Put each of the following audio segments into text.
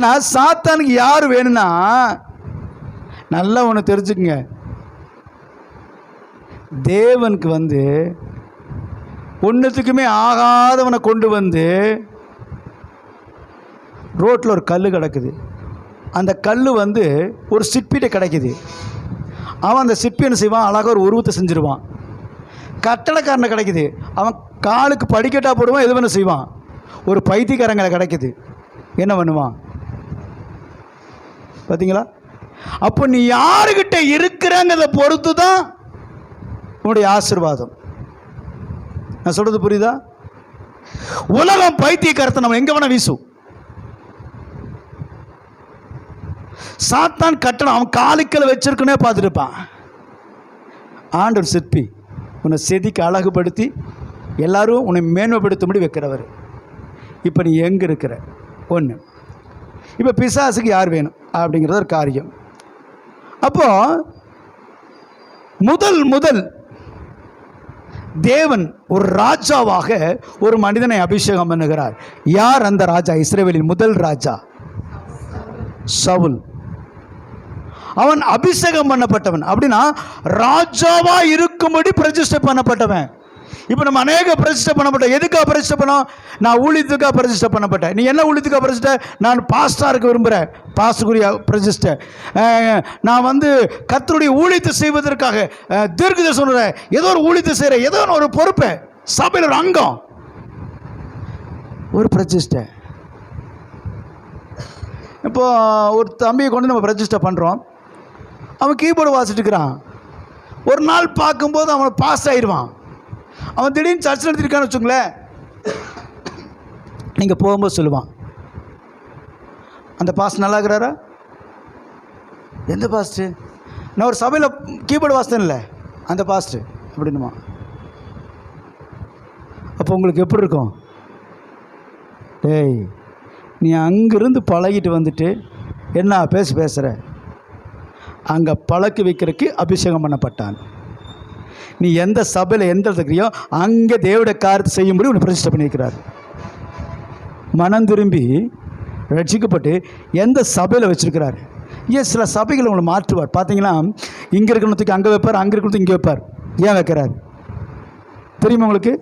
ஆனால் சாத்தானுக்கு யார் வேணும்னா, நல்லா ஒன்று தெரிஞ்சுக்குங்க, தேவனுக்கு ஒன்றுத்துக்குமே ஆகாதவனை கொண்டு ரோட்டில் ஒரு கல் கிடக்குது. அந்த கல் ஒரு சிற்பிகிட்ட கிடைக்குது. அவன் அந்த சிற்பி என்ன செய்வான், அழகாக ஒரு உருவத்தை செஞ்சுருவான். கட்டடக்காரனை கிடைக்குது, அவன் காலுக்கு படிக்கட்டா போடுவான். எது வேணும் செய்வான். ஒரு பைத்தியக்காரங்களை கிடைக்குது, என்ன பண்ணுவான் பார்த்தீங்களா? அப்போ நீ யாருக்கிட்ட இருக்கிறங்கிறத பொறுத்து தான் உன்னுடைய ஆசீர்வாதம். நான் சொல்கிறது புரியுதா? உலகம் பைத்தியக்காரத்தை நம்ம எங்கே வேணால் வீசும். சாத்தான் கட்டணம் அவன் காலுக்களை வச்சிருக்கனே பார்த்துருப்பான். ஆண்டவர் சிற்பி உன்னை செதிக்கு அழகுபடுத்தி எல்லாரும் உன்னை மேன்மைப்படுத்தும்படி வைக்கிறவர். இப்போ நீ எங்கே இருக்கிற ஒன்று. இப்போ பிசாசுக்கு யார் வேணும் அப்படிங்கிறது ஒரு காரியம். அப்போது முதல் தேவன் ஒரு ராஜாவாக ஒரு மனிதனை அபிஷேகம் பண்ணுகிறார். யார் அந்த ராஜா? இஸ்ரவேலின் முதல் ராஜா சவுல். அவன் அபிஷேகம் பண்ணப்பட்டவன். அப்படின்னா ராஜாவா இருக்கும்படி பிரதிஷ்டை பண்ணப்பட்டவன். இப்போ நம்ம அநேக பிரதிஷ்டை பண்ணப்பட்ட. எதுக்காக பிரதிஷ்டை பண்ணோம்? நான் ஊழியத்துக்காக பிரதிஷ்டை பண்ணப்பட்டேன். நீ என்ன ஊழியத்துக்காக பிரதிஷ்டை? நான் பாஸ்டா இருக்க விரும்புகிறேன், பாஸ்டருக்குரிய பிரதிஷ்டை. நான் கர்த்தருடைய ஊழியத்தை செய்வதற்காக தீர்க்கதரிசனம் சொல்கிறேன், ஏதோ ஒரு ஊழியத்தை செய்கிறேன், ஏதோ ஒரு பொறுப்பை, சபையில் ஒரு அங்கம், ஒரு பிரதிஷ்டை. இப்போது ஒரு தம்பியை கொண்டு நம்ம பிரதிஷ்டை பண்ணுறோம். அவன் கீபோர்டு வாசிட்டு இருக்கிறான். ஒரு நாள் பார்க்கும்போது அவனை பாஸ் ஆயிடுவான். அவன் திடீர்னு சர்ச்சில் எடுத்துருக்கான்னு வச்சுங்களேன், நீங்கள் போகும்போது சொல்லுவான், அந்த பாஸ்ட் நல்லா இருக்கிறாரா? எந்த பாஸ்ட்டு? நான் ஒரு சபையில் கீபோர்டு வாசித்தேன்ல, அந்த பாஸ்ட்டு அப்படின்னுமா. அப்போ உங்களுக்கு எப்படி இருக்கும்? டேய், நீ அங்கேருந்து பழகிட்டு என்ன பேசுகிற? அங்கே பழக்கி வைக்கிறதுக்கு அபிஷேகம் பண்ணப்பட்டான். நீ எந்த சபையில் எந்த இருக்கிறியோ அங்கே தேவனுடைய காரியத்தை செய்யும்படி உன்னை பிரதிஷ்டை பண்ணியிருக்கிறார். மனம் திரும்பி ரட்சிக்கப்பட்டு எந்த சபையில் வச்சுருக்கிறார். ஏன் சில சபைகளை உங்களை மாற்றுவார். பார்த்தீங்கன்னா இங்கே இருக்கிறதுக்கு அங்கே வைப்பார், அங்கே இருக்கிறதுக்கு இங்கே வைப்பார். ஏன் வைக்கிறார் தெரியுமா உங்களுக்கு?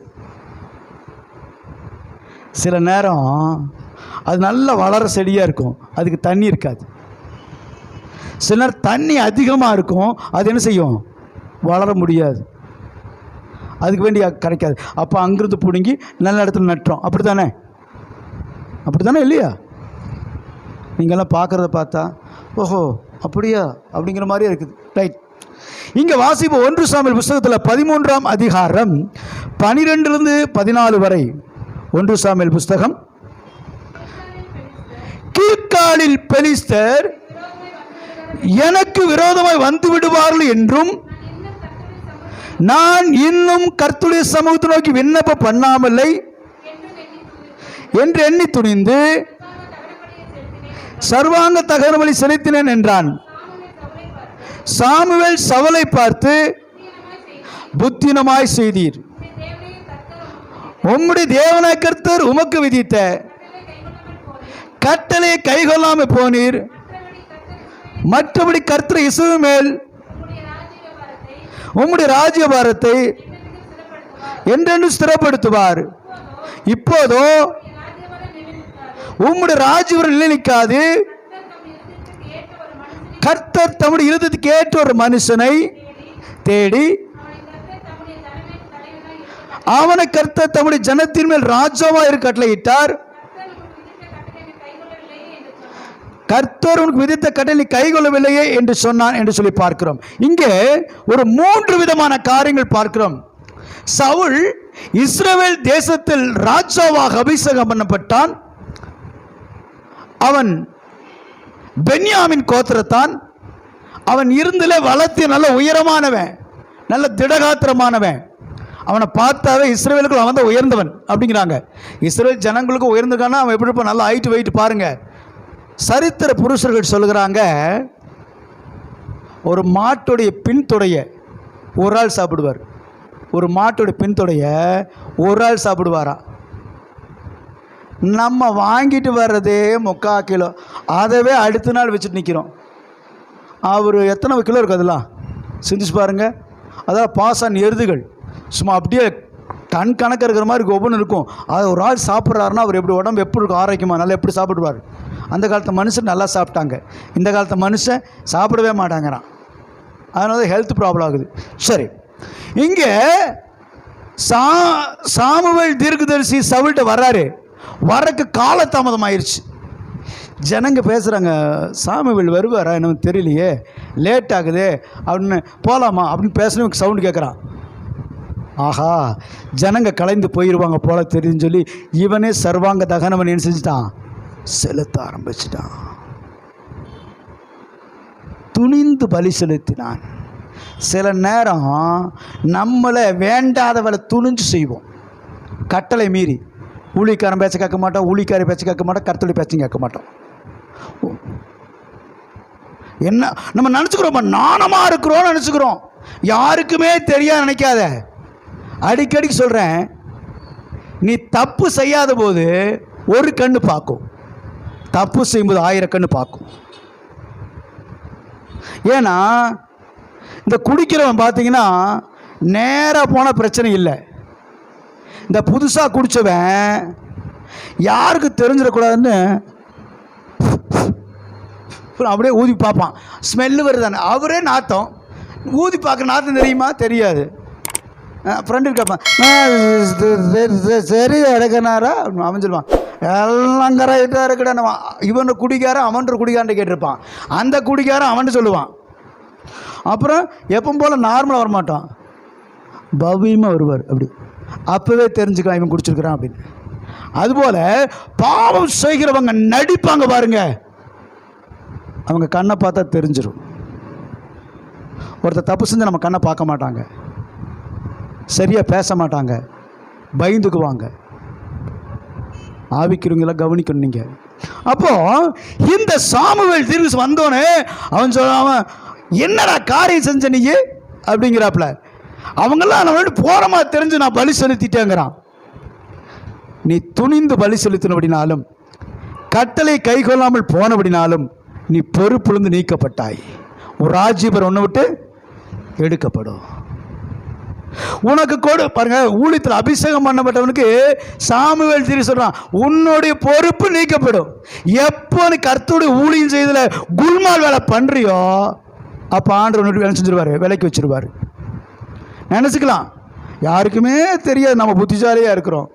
சில நேரம் அது நல்லா வளர செடியாக இருக்கும், அதுக்கு தண்ணி இருக்காது. சில நேரம் தண்ணி அதிகமாக இருக்கும், அது என்ன செய்யும்? வளர முடியாது, அதுக்கு வேண்டிய கிடைக்காது. அப்போ அங்கிருந்து பிடுங்கி நல்ல இடத்துல நட்டுறோம். அப்படி தானே இல்லையா? நீங்கள்லாம் பார்க்குறத பார்த்தா ஓஹோ அப்படியா அப்படிங்கிற மாதிரியே இருக்குது. ரைட். இங்கே வாசிப்போம் 1 சாமுவேல் புஸ்தகத்தில் 13ஆம் அதிகாரம் 12-14 வரை. 1 சாமுவேல் புஸ்தகம். கீழ்காலில் பெலிஸ்தர் எனக்கு விரோதமாய் வந்து விடுவார்கள் என்றும் நான் இன்னும் கர்த்தருடைய சமூகத்தை நோக்கி விண்ணப்பம் பண்ணாமல்லை என்று எண்ணி துணிந்து சர்வாங்க தகன பலி செலுத்தினேன் என்றான். சாமுவேல் சவுலை பார்த்து, புத்தினமாய் செய்தீர், உம்முடைய தேவனாகிய கர்த்தர் உமக்கு விதித்த கட்டளையை கைகொள்ளாமல் போனீர். மற்றபடி கர்த்தர் இஸ்ரவேல் மேல் உம்முடைய ராஜ்யபாரத்தை என்றென்று ஸ்திரப்படுத்துவார். இப்போதோ உம்முடைய ராஜ்யபாரம் நிலைக்காது. கர்த்தர் தம்முடைய இருதயத்துக்கு ஏற்ற ஒரு மனுஷனை தேடி அவனை கர்த்தர் தம்முடைய ஜனத்தின் மேல் ராஜாவாக இருக்க கட்டளையிட்டார். கர்த்தர் உனக்கு விதித்த கட்டளை கைகொள்ளவில்லையே என்று சொன்னான் என்று சொல்லி பார்க்கிறோம். இங்கே ஒரு 3 விதமான காரியங்கள் பார்க்கிறோம். சவுல் இஸ்ரவேல் தேசத்தில் ராஜாவாக அபிஷேகம் பண்ணப்பட்டான். அவன் பென்யாமின் கோத்திரத்தான். அவன் இருந்திலே வளர்த்தி நல்ல உயரமானவன், நல்ல திடகாத்திரமானவன். அவனை பார்த்தாவே இஸ்ரவேலுக்கு அவன் தான் உயர்ந்தவன் அப்படிங்கிறாங்க. இஸ்ரவேல் ஜனங்களுக்கு உயர்ந்திருக்கான்னா அவன் எப்படி இருப்பான்? நல்லா ஹைட் வெயிட் பாருங்க. சரித்திர புருஷர்கள் சொல்லுகிறாங்க, ஒரு மாட்டுடைய பின்தொடைய ஒரு ஆள் சாப்பிடுவார். ஒரு மாட்டுடைய பின்தொடைய ஒரு ஆள் சாப்பிடுவாரா? நம்ம வாங்கிட்டு வர்றதே 3/4 கிலோ. அதவே அடுத்த நாள் வச்சுட்டு நிற்கிறோம். அவர் எத்தனை கிலோ இருக்குது அதெல்லாம் சிந்திச்சு பாருங்கள். அதான் பாசான் எருதுகள் சும்மா அப்படியே டன் கணக்கு இருக்கிற மாதிரி ஒவ்வொன்று இருக்கும். அது ஒரு ஆள் சாப்பிட்றாருன்னா அவர் எப்படி உடம்பு எப்படி இருக்கும், ஆரோக்கியமாக நல்லா எப்படி சாப்பிடுவார். அந்த காலத்து மனுஷன் நல்லா சாப்பிட்டாங்க, இந்த காலத்து மனுஷன் சாப்பிடவே மாட்டாங்கிறான். அதனால தான் ஹெல்த் ப்ராப்ளம் ஆகுது. சரி, இங்கே சாமுவேல் தீர்க்கதரிசி சவுல்கிட்ட வர்றாரு. வரக்கு காலதாமதம் ஆயிடுச்சு. ஜனங்க பேசுகிறாங்க, சாமுவேல் வருவாரா என்ன தெரியலையே, லேட் ஆகுது அப்படின்னு, போகலாமா அப்படின்னு பேசணும். சவுண்டு கேட்குறான். ஆஹா, ஜனங்க கலைந்து போயிடுவாங்க போல தெரியுதுன்னு சொல்லி இவனே சர்வாங்க தகனவன் என்ன செஞ்சுட்டான், செலுத்த ஆரம்பிச்சிட்டான். துணிந்து பலி செலுத்தினான். சில நேரம் நம்மளை வேண்டாதவளை துணிஞ்சு செய்வோம். கட்டளை மீறி ஊழிக்காரன் பேச்ச கேட்க மாட்டோம், ஊழிக்காரி பேச்ச கேட்க மாட்டோம், கர்த்தருடைய பேச்சும் கேட்க மாட்டோம். என்ன நம்ம நினச்சிக்கிறோம், நாணமாக இருக்கிறோன்னு நினச்சிக்கிறோம். யாருக்குமே தெரியாது நினைக்காத. அடிக்கடிக்கு சொல்கிறேன், நீ தப்பு செய்யாத போது ஒரு கண்ணு பார்க்கும், தப்பு செய்யும்போது 1000 கண்ணு பார்க்கும். ஏன்னா இந்த குடிக்கிறவன் பார்த்தீங்கன்னா நேராக போனால் பிரச்சனை இல்லை. இந்த புதுசாக குடித்தவன் யாருக்கு தெரிஞ்சிடக்கூடாதுன்னு அப்படியே ஊதி பார்ப்பான். ஸ்மெல்லு வருதானே, அவரே நாத்தம் ஊதி பார்க்க நாத்தம் தெரியுமா, தெரியாது. ஃப்ரெண்டு கேட்பான், சரி எடுக்கனாரா அவன் சொல்லுவான், எல்லாம் கரெக்டாக இருக்கடா. இவன் குடிக்காரன் அவன் குடிக்காரன் கேட்டிருப்பான், அந்த குடிக்காரன் அவன் சொல்லுவான். அப்புறம் எப்பவும் போல் நார்மலாக வரமாட்டான், பவ்யமாக வருவார். அப்படி அப்போவே தெரிஞ்சுக்கலாம் இவன் குடிச்சிருக்கிறான் அப்படின்னு. அதுபோல் பாவம் செய்கிறவங்க நடிப்பாங்க பாருங்க, அவங்க கண்ணை பார்த்தா தெரிஞ்சிடும். ஒருத்தர் தப்பு செஞ்சு நம்ம கண்ணை பார்க்க மாட்டாங்க, சரியாக பேச மாட்டாங்க, பயந்துக்குவாங்க. ஆவிக்கிறவங்களாம் கவனிக்கணும் நீங்கள். அப்போது இந்த சாமுவேல் தீர்க்கதரிசி வந்தோன்னே அவன் சொல்ல, என்னடா காரியம் செஞ்ச நீ அப்படிங்கிறாப்புல. அவங்கெல்லாம் நம்ம போகிறமா தெரிஞ்சு நான் பலி செலுத்திட்டேங்கிறான். நீ துணிந்து பலி செலுத்தினபடினாலும் கட்டளை கை கொள்ளாமல் போனபடினாலும் நீ பொறுப்புலேருந்து நீக்கப்பட்டாய். ஒரு ராஜ்யபர் ஒன்று விட்டு எடுக்கப்படும். உனக்கு கொடு பாருங்க, ஊழியத்தில் அபிஷேகம் பண்ணப்பட்டவனுக்கு சாமுவேல் தீர்க்கதரிசி சொல்றான், உன்னுடைய பொறுப்பு நீக்கப்படும். எப்போ நீ கர்த்தருடைய ஊழியம் செய்தல குல்மால் வேலை பண்றியோ அப்போ ஆண்டவர் வேலை செஞ்சிருவாரு, விலைக்கு வச்சிருவாரு. நினச்சிக்கலாம், யாருக்குமே தெரியாது நம்ம புத்திசாலியாக இருக்கிறோம்.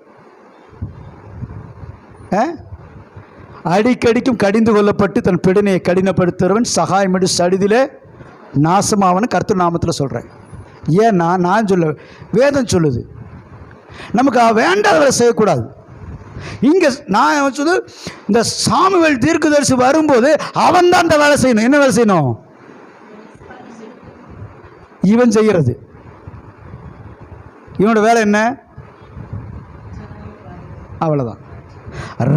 அடிக்கடிக்கும் கடிந்து கொள்ளப்பட்டு தன் பிடனையை கடினப்படுத்துகிறவன் சகாயமிடு சடிதிலே நாசமாவன்னு கர்த்தர் நாமத்தில் சொல்கிறேன். ஏன்னா நான் சொல்ல, வேதம் சொல்லுது நமக்கு வேண்டாதவரை செய்யக்கூடாது. இங்கே நான் சொல்லு, இந்த சாமுவேல் தீர்க்கதரிசி வரும்போது அவன் தான் அந்த வேலை செய்யணும். என்ன வேலை செய்யணும்? இவன் செய்கிறது. இவனோட வேலை என்ன? அவ்வளோதான்.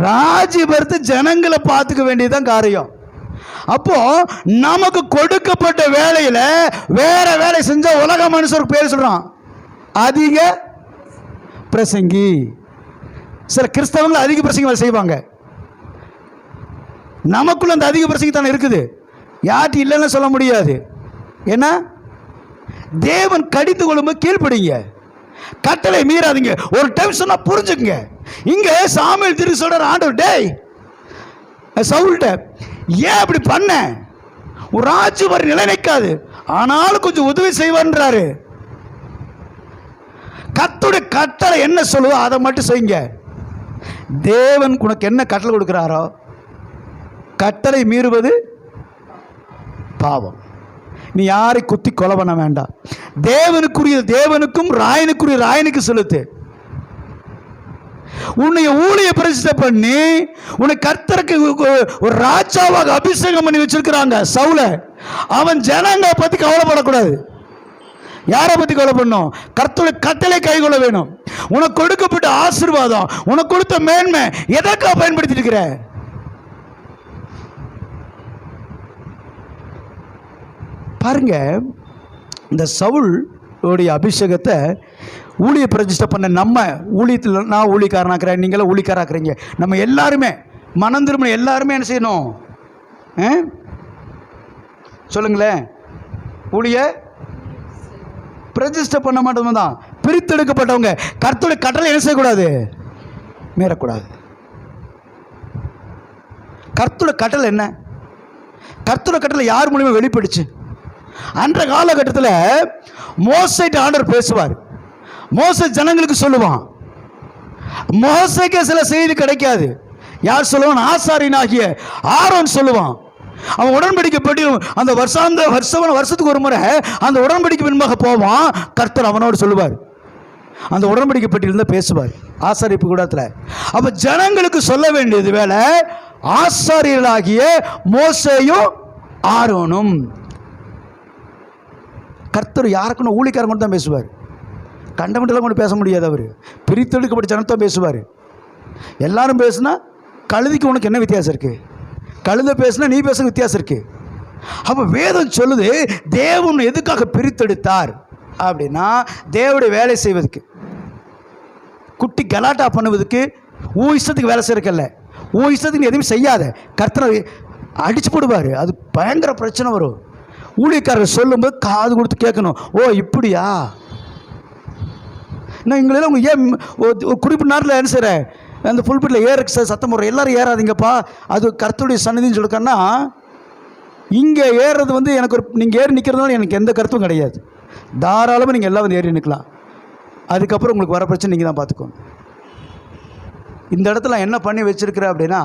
ராஜ்யபரத்து ஜனங்களை பார்த்துக்க வேண்டியதுதான் காரியம். அப்போ நமக்கு கொடுக்கப்பட்ட வேலையில வேற வேலை செஞ்ச உலக மனுஷருக்கு பேர் சொல்றான் அதிக பிரசங்கி. சில கிறிஸ்தவங்கள் அதிக பிரசங்கி வேலை செய்வாங்க. நமக்குள்ள அந்த அதிக பிரசங்கி தானே இருக்குது, யார்ட்டு இல்லைன்னு சொல்ல முடியாது. ஏன்னா தேவன் கடிந்து கொள்ளும்போது கீழ்ப்படிங்க, கட்டளை மீறாதீங்க. ஒரு டைம் சொன்னா புரிஞ்சுக்குங்க. இங்க சாமுவேல் தீர்க்கதரிசி சொல்றார், ஆண்டவர் டேய் சவுல்ட்ட ஏன் அப்படி பண்ண, ஒரு ராஜ்யம் வரை நிலை நிற்காது, ஆனாலும் கொஞ்சம் உதவி செய்வான்றாரு. கர்த்தருடைய கட்டளை என்ன சொல்லுவோ அதை மட்டும் செய்யுங்க. தேவன் உனக்கு என்ன கட்டளை கொடுக்கிறாரோ, கட்டளை மீறுவது பாவம். நீ யாரை குத்தி கொலை பண்ண வேண்டாம். தேவனுக்குரிய தேவனுக்கும் ராயனுக்குரிய ராயனுக்கு செலுத்து. உன்னை ஊழிய பிரதிஷ்டை பண்ணி உன்னை கர்த்தருக்கு ஒரு ராஜாவாக அபிஷேகம் பண்ணி வச்சிருக்கிறாங்க சவுல. அவன் ஜனங்களை பத்தி கவலைப்படக்கூடாது. யாரை பத்தி கவலை பண்ணும்? கர்த்தருடைய கட்டளை கைகொள்ள வேணும். உனக்கு கொடுக்கப்பட்ட ஆசீர்வாதம், உனக்கு கொடுத்த மேன்மை எதற்காக பயன்படுத்தி இருக்கிற? பாருங்க, இந்த சவுல் உடைய அபிஷேகத்தை ஊழிய பிரதிஷ்டை பண்ண நம்ம ஊழியத்தில், நான் ஊழியக்காரனாக்குறேன், நீங்களும் ஊழியக்காராக்குறீங்க, நம்ம எல்லாருமே மனம் திரும்ப எல்லாருமே என்ன செய்யணும்? சொல்லுங்களேன். ஊழிய பிரதிஷ்டை பண்ண மாட்டோம் தான். பிரித்தெடுக்கப்பட்டவங்க கர்த்தருடைய கட்டளை என்ன செய்யக்கூடாது? மீறக்கூடாது. கர்த்தருடைய கட்டளை என்ன? கர்த்தருடைய கட்டளை யார் மூலியமா வெளிப்படுச்சு? அன்றைய காலகட்டத்தில் மோசேட்ட ஆண்டவர் பேசுவார். மோசே ஜனங்களுக்கு சொல்லுவான். மோசேக்கு சில செய்தி கிடைக்காது. யார் சொல்லுவான்? ஆசாரியனாகிய ஆரோன் சொல்லுவான். அவன் உடன்படிக்கை பெட்டி அந்த வருஷத்துக்கு ஒரு முறை அந்த உடன்படிக்கை பின்பாக போவான். கர்த்தர் அவனோடு சொல்லுவார். அந்த உடன்படிக்கை பெட்டியிலிருந்து பேசுவார் ஆசாரிப்பு கூடத்தில். அப்போ ஜனங்களுக்கு சொல்ல வேண்டியது வேலை ஆசாரியர்களாகிய மோசேயும் ஆரோனும். கர்த்தர் யாருக்குன்னு ஊழிக்காரங்க மட்டும் தான் பேசுவார். கண்டமெண்டெல்லாம் கொண்டு பேச முடியாது. அவர் பிரித்தெடுக்கப்பட்ட ஜனத்தான் பேசுவார். எல்லாரும் பேசுனா கழுதிக்கு உனக்கு என்ன வித்தியாசம் இருக்குது? கழுத பேசுனா நீ பேச வித்தியாசம் இருக்குது. அப்போ வேதம் சொல்லுது தேவன் எதுக்காக பிரித்தெடுத்தார் அப்படின்னா தேவனுடைய வேலை செய்வதுக்கு, குட்டி கலாட்டா பண்ணுவதுக்கு, இஷ்டத்துக்கு வேலை செய்யறதில்ல. இஷ்டத்துக்கு எதுவும் செய்யாத. கர்த்தரை அடிச்சு போடுவார். அது பயங்கர பிரச்சனை வரும். ஊழியக்காரர் சொல்லும்போது காது கொடுத்து கேட்கணும். ஓ இப்படியா? நான் எங்களெல்லாம் உங்கள் ஏன் ஒரு குறிப்பிட்ட நேரத்தில் என்ன செய்கிறேன், அந்த புல்பிட்டில் ஏறக்கு சத்தம் போடுற எல்லோரும் ஏறாதீங்கப்பா, அது கர்த்தருடைய சன்னதின்னு சொல்லிருக்கேன்னா, இங்கே ஏறுறது எனக்கு ஒரு நீங்கள் ஏறி நிற்கிறதுனால எனக்கு எந்த கருத்தும் கிடையாது. தாராளமாக நீங்கள் எல்லாம் வந்து ஏறி நிற்கலாம். அதுக்கப்புறம் உங்களுக்கு வர பிரச்சனை நீங்கள் தான் பார்த்துக்கோங்க. இந்த இடத்துல என்ன பண்ணி வச்சுருக்கிற அப்படின்னா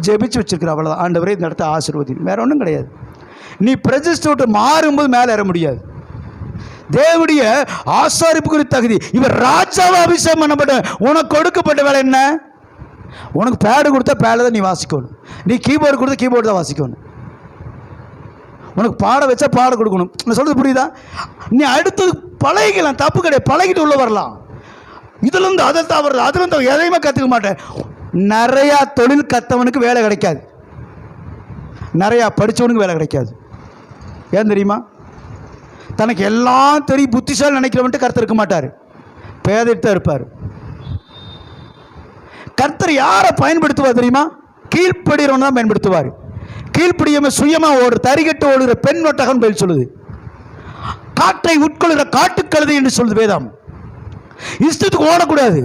ஜெபிச்சு வச்சுருக்கிற, அவ்வளோதான். ஆண்டவரே இந்த இடத்த ஆசீர்வதி, வேறு ஒன்றும் கிடையாது. நீ பிரதிஷ்டை விட்டு மாறும்போது மேலே ஏற முடியாது. தேவனுடைய ஆசாரிப்பு குறித்த தகுதி. இவர் ராஜாவை அபிஷேகம் பண்ணப்பட்ட உனக்கு கொடுக்கப்பட்ட வேலை என்ன? உனக்கு பேடு கொடுத்தா பேடை தான் நீ வாசிக்கணும். நீ கீபோர்டு கொடுத்தா கீபோர்டு தான் வாசிக்கணும். உனக்கு பாட வச்சா பாட கொடுக்கணும். நான் சொல்கிறது புரியுதா? நீ அடுத்தது பழகிக்கலாம், தப்பு கிடையாது. பழகிட்டு உள்ள வரலாம். இதுலேருந்து அதை தவறு, அதுலேருந்து எதையுமே கற்றுக்க மாட்டேன். நிறையா தொழில் கற்றவனுக்கு வேலை கிடைக்காது. நிறையா படித்தவனுக்கு வேலை கிடைக்காது. ஏன் தெரியுமா? தனக்கு எல்லாம் தெரியும் புத்திசாலி நினைக்கிறவன்ட்டு கர்த்தர் இருக்க மாட்டார். பேதைட்டு தான் இருப்பார். கர்த்தர் யாரை பயன்படுத்துவார் தெரியுமா? கீழ்ப்படுகிறவன் தான் பயன்படுத்துவார். கீழ்ப்படியாம சுயமாக தரிகட்டு ஓடுகிற பெண் ஒட்டகம் பதில் சொல்லுது. காற்றை உட்கொள்கிற காட்டுக்கழுதை என்று சொல்லுது வேதம். இஷ்டத்துக்கு ஓடக்கூடாது.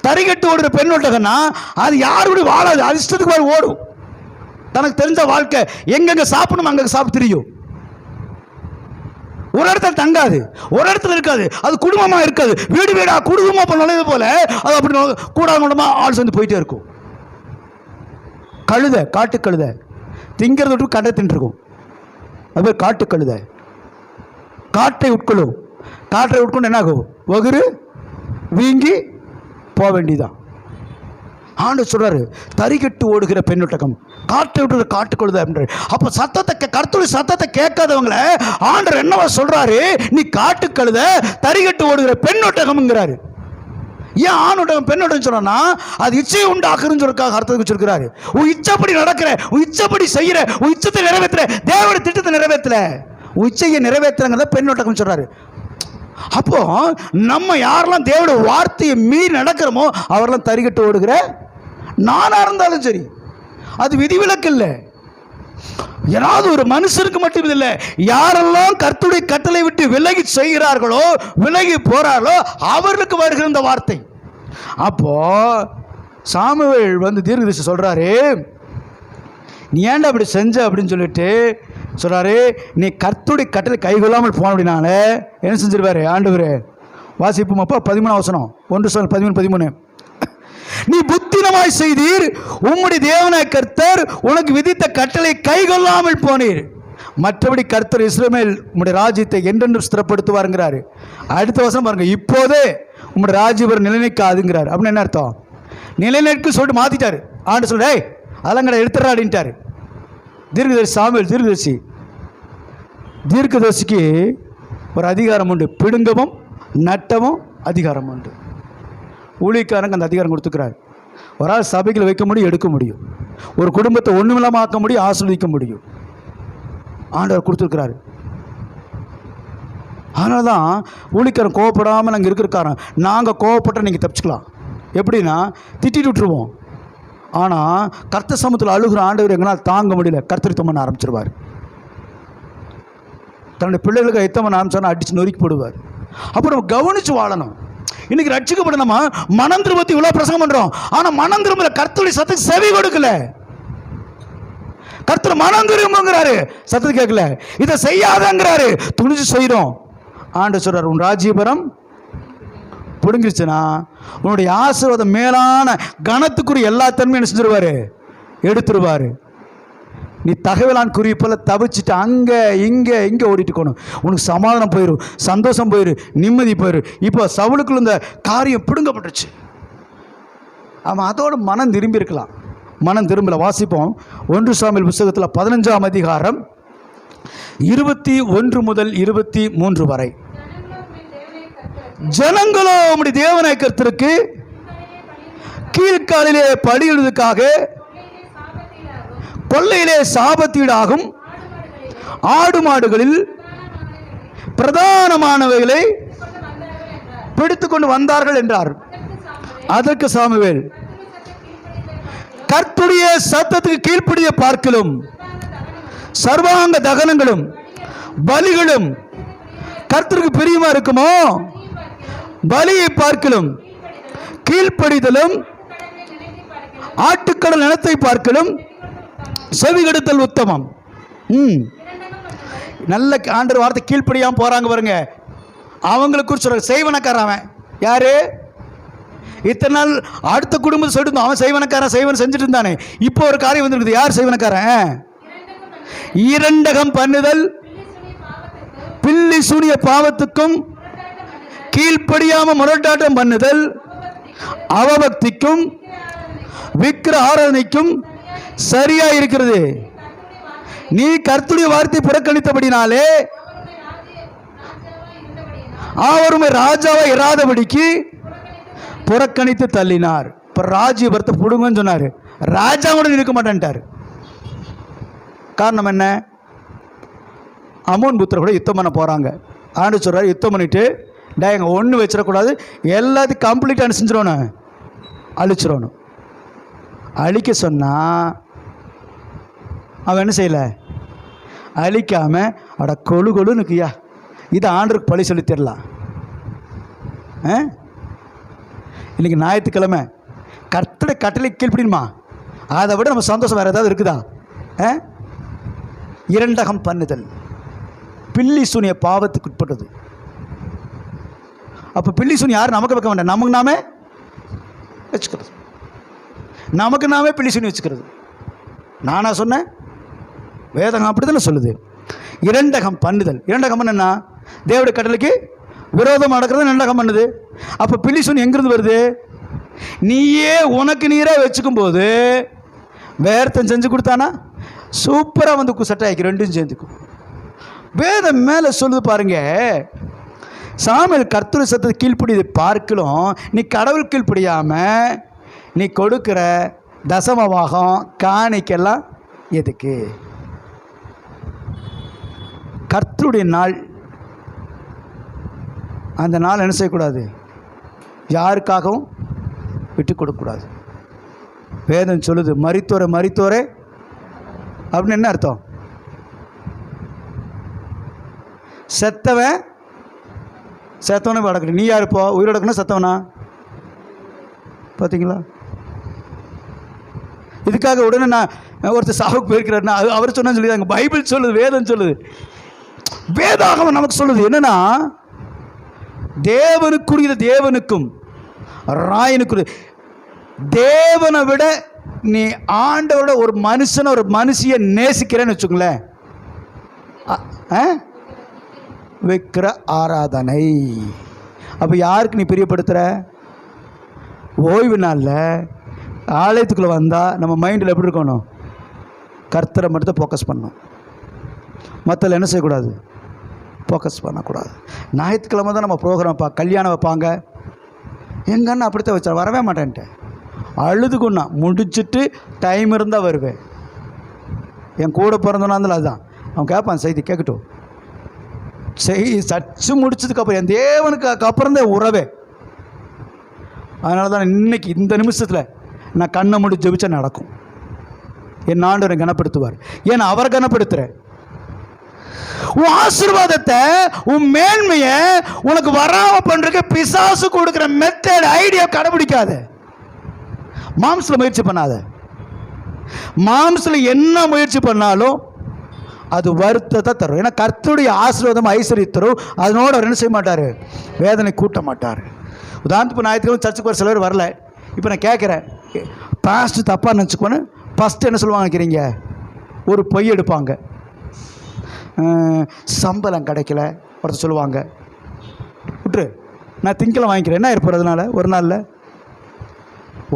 தரிகட்டு ஓடுகிற பெண் ஒட்டகம்னா அது யாருடைய வாழாது. அது இஷ்டத்துக்கு ஓடும். தனக்கு தெரிஞ்ச வாழ்க்கை எங்கெங்க சாப்பிடணும் அங்கே சாப்பிட்டு தெரியும். ஒரு இடத்துல தங்காது, ஒரு இடத்துல இருக்காது. அது குடும்பமாக இருக்காது. வீடு வீடா குடும்பமாக பண்ணது போல அது அப்படி கூடாம ஆள் சேர்ந்து போயிட்டே இருக்கும். கழுதை, காட்டு கழுதை திங்கிறத விட்டு கடை தின்றுருக்கும். அது பேர் காட்டு கழுதை. காட்டை உட்கொள்ளும். காற்றை உட்கொண்டு என்ன ஆகும்? வகுறு வீங்கி போக வேண்டியதான். ஆண்டவர் சொல்றாரு தரிகட்டு ஓடுகிற பெண்ணொட்டகம், காற்றை விட்டு காட்டுக்கொள்ளுது அப்படின்றாரு. அப்போ கர்த்தருடைய சத்தத்தை கேட்காதவங்களை ஆண்டவர் என்னவா சொல்றாரு? நீ காட்டுக்கழுத தரிகட்டு ஓடுகிற பெண்ணொட்டகம்ங்கிறாரு. ஏன் ஆணொட்டகம் பெண்ணொட்டகம் சொல்றா? அது இச்சையை உண்டாக்குறன்னு சொல்றதுக்காக அர்த்தத்துக்கு சொல்கிறாரு. உன் இச்சப்படி நடக்கிற, உன் இச்சப்படி செய்யற, உன் இச்சத்தை நிறைவேற்றுற, தேவனுடைய திட்டத்தை நிறைவேற்றல, உன் இச்சையை நிறைவேற்றுறங்கிறத பெண்ணொட்டகம் சொல்றாரு. அப்போ நம்ம யாரெல்லாம் தேவனுடைய வார்த்தையை மீறி நடக்கிறோமோ அவரெல்லாம் தரிகட்டு ஓடுகிற, நானா இருந்தாலும் சரி, அது விதிவிலக்கு இல்லை. ஏதாவது ஒரு மனுஷனுக்கு மட்டும் இல்லை. யாரெல்லாம் கர்த்தருடைய கட்டளை விட்டு விலகி செய்கிறார்களோ, விலகி போறார்களோ அவர்களுக்கு வருகிற இந்த வார்த்தை. அப்போ சாமுவேல் தீர்க்கதரிசி சொல்றாரு, நீ ஏன்டா அப்படி செஞ்ச அப்படின்னு சொல்லிட்டு சொல்றாரு. நீ கர்த்தருடைய கட்டளை கைகொள்ளாமல் போன அப்படின்னால என்ன செஞ்சிருவாரு ஆண்டவர்? வாசிப்போம் அப்போ 13 வசனம், 1 சொல் 13. நீ புத்தினமாய் செய்தீர், உம்முடைய தேவனாய கர்த்தர் உனக்கு விதித்த கட்டளை கைகொள்ளாமல் போனீர். மற்றபடி கர்த்தர் இஸ்ரவேல் உம்முடைய ராஜ்யத்தை என்றென்றும் ஸ்திரப்படுத்துவாருங்கிறாரு. அடுத்த வசனம் பாருங்க, இப்போதே உம்முடைய ராஜ்யம் நிலைநிற்காதுங்கிறாரு. அப்படின்னு என்ன அர்த்தம்? நிலைநிற்கு சொல்லிட்டு மாத்திட்டாரு. ஆண்டு சொல்ற அதெல்லாம் கடை எடுத்துறா அப்படின்ட்டாரு. தீர்க்கதரிசி சாமுவேல் தீர்க்கதரிசிக்கு ஒரு அதிகாரம் உண்டு. பிடுங்கவும் நட்டவும் அதிகாரம் உண்டு. ஊழியக்காரங்க அந்த அதிகாரம் கொடுத்துக்கிறார். ஒரு ஆள் சபைகள் வைக்க முடியும், எடுக்க முடியும். ஒரு குடும்பத்தை ஒன்றுமில்லாம ஆக்க முடியும், ஆசீர்வதிக்க முடியும். ஆண்டவர் கொடுத்துருக்கிறாரு. அதனால தான் ஊழியக்காரன் கோவப்படாமல் நாங்கள் இருக்கிறக்காரன். நாங்கள் கோவப்பட்டால் நீங்கள் தப்பிச்சுக்கலாம். எப்படின்னா திட்டிட்டு விட்டுருவோம். ஆனால் கர்த்தர் சமூகத்தில் அழுகிற ஆண்டவர் எங்களால் தாங்க முடியல, கர்த்தர் யுத்தம் பண்ண ஆரம்பிச்சிருவார். தன்னுடைய பிள்ளைகளுக்கு யுத்தம் பண்ண ஆரம்பிச்சோன்னா அடித்து நொறுக்கி போடுவார். அப்போ நம்ம கவனித்து வாழணும். இன்னைக்கு ரட்சிக்கப்பட நம்ம மனம் திரும்பத்தி இவ்வளோ பிரசங்கம் பண்ணுறோம், ஆனால் மனம் திரும்பல, கர்த்தருடைய சத்தத்துக்கு செவி கொடுக்கல. கர்த்தர் மனம் திரும்புங்கிறாரு, சத்தத்தை கேட்கல. இதை செய்யாதங்கிறாரு, துணிச்சு செய்கிறோம். ஆண்டு சொல்றார், உன் ராஜ்யபுரம் பிடுங்கிருச்சுன்னா உன்னுடைய ஆசீர்வாதம் மேலான கனத்துக்குரிய எல்லா தன்மையும் என்ன செஞ்சிருவாரு, எடுத்துருவாரு. நீ தகவலான் குறி போல தவிச்சிட்டு அங்கே இங்கே ஓடிட்டு இருக்கணும். உனக்கு சமாதானம் போயிடும், சந்தோஷம் போயிடும், நிம்மதி போயிடும். இப்போ சவுலுக்குள்ள இந்த காரியம் பிடுங்கப்பட்டுச்சு. அவன் அதோட மனம் திரும்பி இருக்கலாம், மனம் திரும்பல. வாசிப்போம் 1 சாமுவேல் புத்தகத்தில் 15ஆம் அதிகாரம் 21 முதல் 23 வரை. ஜனங்களோ உம்முடைய தேவனை கர்த்தருக்கு கீழ்காலிலே பலியிடுவதற்காக கொள்ளையிலே சாபத்தீடாகும் ஆடு மாடுகளில் பிரதானமானவைகளை பிடித்து கொண்டு வந்தார்கள் என்றார். அதற்கு சாமுவேல், கர்த்தருடைய சத்தத்துக்கு கீழ்ப்படிய பார்க்கலும் சர்வாங்க தகனங்களும் பலிகளும் கர்த்தருக்கு பிரியமா இருக்குமோ, பலியை பார்க்கலும் கீழ்ப்படிதலும் ஆட்டுக்கடல் நிலத்தை பார்க்கலும் செவி கெடுத்தல் உத்தமம். நல்ல ஆண்டவர் வார்த்தை கீழ்ப்படியாம போறாங்க பாருங்க, அவங்களுக்கு குறிச்சு செய்வனக்காரன் யாரு? இத்தனை நாள் அடுத்த குடும்பத்தை சொல்லிட்டு அவன் செய்வனக்காரன், செய்வன் செஞ்சுட்டு இருந்தானே. இப்போ ஒரு காரியம் வந்துருக்குது, யார் செய்வனக்காரன்? இரண்டகம் பண்ணுதல், பில்லி சூனிய பாவத்துக்கும் கீழ்ப்படியாம முரட்டாட்டம் பண்ணுதல், அவபக்திக்கும் விக்கிர ஆராதனைக்கும் சரியா இருக்கிறது. நீ கர்த்தருடைய வார்த்தை புறக்கணித்தபடினாலே அவருமே ராஜாவா இராதபடிக்கு புறக்கணித்து தள்ளினார். இப்போ ராஜ்யபரத்தை புடுங்கன்னு சொன்னார், ராஜாவோட இருக்க மாட்டேன்ட்டார். காரணம் என்ன? அமோன் புத்திர கூட யுத்தம் பண்ண போகிறாங்க. ஆண்டு சொல்கிறார், யுத்தம் பண்ணிவிட்டு எங்கள் ஒன்று வச்சிடக்கூடாது, எல்லாத்தையும் கம்ப்ளீட்டாக அனுப்பிச்சிடணும், அழிச்சிடணும். அழிக்க சொன்னால் அவன் என்ன செய்யலை, அழிக்காமல் அட கொழுன்னு இருக்குயா, இது ஆண்டருக்கு பழி சொல்லி தரலாம். இன்றைக்கி ஞாயிற்றுக்கிழமை கர்த்தருடைய கட்டளை கீழ்ப்படியுமா, அதை விட நம்ம சந்தோஷம் வேறு ஏதாவது இருக்குதா? இரண்டகம் பண்ணுதல் பில்லி சூனிய பாவத்துக்கு உட்பட்டது. அப்போ பில்லி சூனி யாரும் நமக்கு வைக்க வேண்டாம், நமக்கு நாமே வச்சுக்கிறது, நமக்கு நாமே பில்லி சூனி வச்சுக்கிறது. நானா சொன்னேன்? வேதகம் அப்படி தானே சொல்லுது. இரண்டகம் பண்ணுதல், இரண்டகம் என்ன? தேவடைய கட்டளைக்கு விரோதம் நடக்கிறது இரண்டகம் பண்ணுது. அப்போ பில்லி சூனி எங்கிருந்து வருது? நீயே உனக்கு நீராக வச்சுக்கும் போது வேர்த்தன் செஞ்சு கொடுத்தானா சூப்பராக வந்து செட் ஆகிக்கும், ரெண்டும் சேர்ந்துக்கும். வேதம் மேலே சொல்லுது பாருங்க, சாமுவேல் கர்த்தருடைய சத்தத்தை கீழ்ப்படியதை பார்க்கலாம். நீ கடவுள் கீழ்ப்படியாமல் நீ கொடுக்கிற தசமபாகம் காணிக்கெல்லாம் எதுக்கு? கர்த்தருடைய நாள், அந்த நாள் என்ன செய்யக்கூடாது, யாருக்காகவும் விட்டு கொடுக்கக்கூடாது. வேதம் சொல்லுது, மரித்தோரே அப்படின்னு என்ன அர்த்தம்? செத்தவனே வளர்க்கணும். நீ யார் இப்போ உயிரோட இருக்கணும், செத்தவனா? பார்த்தீங்களா? இதுக்காக உடனே நான் ஒருத்தர் சாவுக்கு போயிருக்கிறாருன்னா அவர் சொன்னு சொல்லி அங்கே பைபிள் சொல்லுது, வேதம் சொல்லுது, வேதாகமம் நமக்கு சொல்லுது. என்னன்னா, தேவனுக்குரியது தேவனுக்கும் ராயனுக்குரிய, தேவனை விட நீ ஆண்டவரோட ஒரு மனுஷனை ஒரு மனுஷியை நேசிக்கிறேன்னு வச்சுக்கோங்களேன், விக்கிர ஆராதனை. அப்போ யாருக்கு நீ பிரியப்படுத்துகிற? ஓய்வு நாளில் ஆலயத்துக்குள்ளே வந்தால் நம்ம மைண்டில் எப்படி இருக்கணும்? கர்த்தரை மட்டும் ஃபோக்கஸ் பண்ணணும், மற்றல என்ன செய்யக்கூடாது, ஃபோக்கஸ் பண்ணக்கூடாது. ஞாயிற்றுக்கிழமை தான் நம்ம ப்ரோக்ராம் கல்யாணம் வைப்பாங்க. எங்கள் அண்ணன் அப்படித்தான் வச்சா, வரவே மாட்டேன்ட்டேன், அழுதுக்குன்னா முடிச்சுட்டு டைம் இருந்தால் வருவேன். என் கூட பிறந்தோன்னா இருந்தாலும் அதுதான் அவன் கேட்பான், செய்தி கேட்கட்டும். சர்ச்சு முடிச்சதுக்கப்புறம் என் தேவனுக்கு அப்புறம் தான் உறவே. அதனால தான் இன்னைக்கு இந்த நிமிஷத்தில் நான் கண்ணை மூடி ஜெபிச்சா நடக்கும். என் ஆண்டவரை கனப்படுத்துவார். ஏன்னா அவரை கனப்படுத்துகிறேன். உன் ஆசீர்வாதத்தை, உன் மேன்மையை உனக்கு வராம பண்றதுக்கு பிசாசு கொடுக்கிற மெத்தட், ஐடியா கடைபிடிக்காத. மாம்சல முயற்சி பண்ணாத. மாம்சல என்ன முயற்சி பண்ணாலும் அது வருத்தத்தை தரும். ஏன்னா கர்த்தருடைய ஆசீர்வாதம் ஐஸ்வர்யம் தரும். அதனோட அவர் என்ன செய்ய மாட்டார்? வேதனை கூட்ட மாட்டார். உதாரணத்துக்கு ஞாயிற்றுக்கிழமை சர்ச்சுக்கு வர சிலர் வரல. இப்போ நான் கேட்குறேன், பாஸ்ட் தப்பாக நினச்சிக்கோன்னு ஃபஸ்ட்டு என்ன சொல்லுவாங்க நினைக்கிறீங்க? ஒரு பொய் எடுப்பாங்க. சம்பளம் கிடைக்கல ஒருத்தர் சொல்லுவாங்க, விட்டுரு நான் திங்கலை வாங்கிக்கிறேன், என்ன இருப்பதுனால ஒரு நாளில்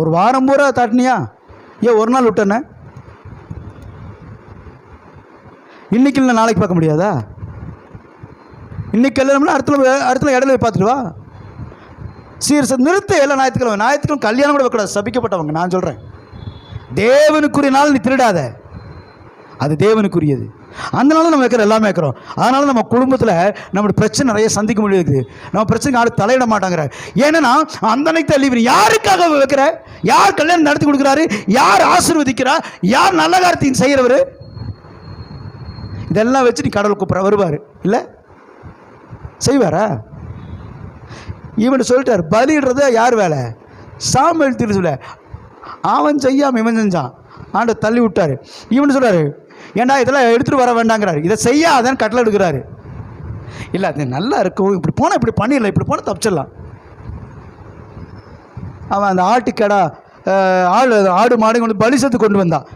ஒரு வாரம் பூரா தாட்டினியா, ஏன் ஒரு நாள் விட்டேன்னு இன்னைக்கு இல்லை நாளைக்கு பார்க்க முடியாதா? இன்னைக்கு கல்யாணம்னா அடுத்த இடையில போய் பார்த்துட்டு வா. சீரியஸாக நிறுத்த. எல்லாம் ஞாயிற்றுக்கிழமை கல்யாணம் கூட வைக்கூடாது, சபிக்கப்பட்டவங்க. நான் சொல்கிறேன், தேவனுக்குரிய நாள் நீ திருடாத, அது தேவனுக்குரியது. அதனால நம்ம வைக்கிற எல்லாமே வைக்கிறோம். அதனால நம்ம குடும்பத்தில் நம்மளுடைய பிரச்சனை நிறைய சந்திக்க முடியாது. நம்ம பிரச்சனைக்கு யாரும் தலையிட மாட்டாங்கிற. ஏன்னா அந்த அன்னைக்கு தான் யாருக்காக வைக்கிற? யார் கல்யாணம் நடத்தி கொடுக்குறாரு? யார் ஆசீர்வதிக்கிறா? யார் நல்ல காரியத்தையும் செய்கிறவர்? இதெல்லாம் வச்சு நீ கடவுள் கூப்பிட்ற வருவார் இல்லை? செய்வாரா? இவன் சொல்லிட்டார், பலிடுறது யார் வேலை? சாமுவேல் தீர்க்கதரிசி. அவன் செய்யாமல் இவன் செஞ்சான், ஆண்ட தள்ளி விட்டார். இவன் சொல்கிறாரு, ஏன்டா இதெல்லாம் எடுத்துகிட்டு வர வேண்டாங்கிறாரு, இதை செய்யாதன்னு கட்டளை எடுக்கிறாரு. இல்லை அது நல்லா இருக்கும், இப்படி போனால் இப்படி பண்ணிடலாம், இப்படி போனால் தப்பிச்சிடலாம். அவன் அந்த ஆட்டுக்கடா ஆடு மாடு கொண்டு பலி செலுத்து கொண்டு வந்தான்.